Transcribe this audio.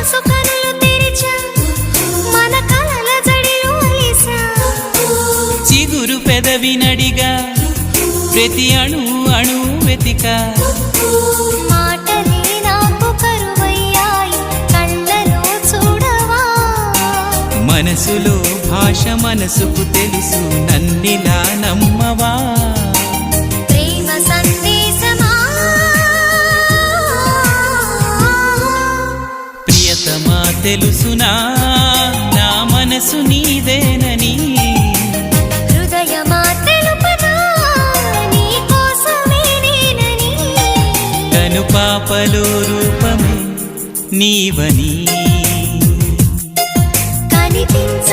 మనసు కనులు తెరిచా మన కలల జడిలో అలిసా చిగురు పెదవి నడిగా ప్రతి అణు అణు వెతిక మాటలే నాకు కరువయ్యాయి కళ్ళలో చూడవా మనసులో భాష మనసుకు తెలుసు నన్నిలా నమ్మవా ప్రేమ సందేశమా ప్రియతమా తెలుసునా నా మనసు నీదేనని హృదయమా తెలుపనా నీ కోసమే నేనని కను పాపలో రూపమే నీవని కనిపించ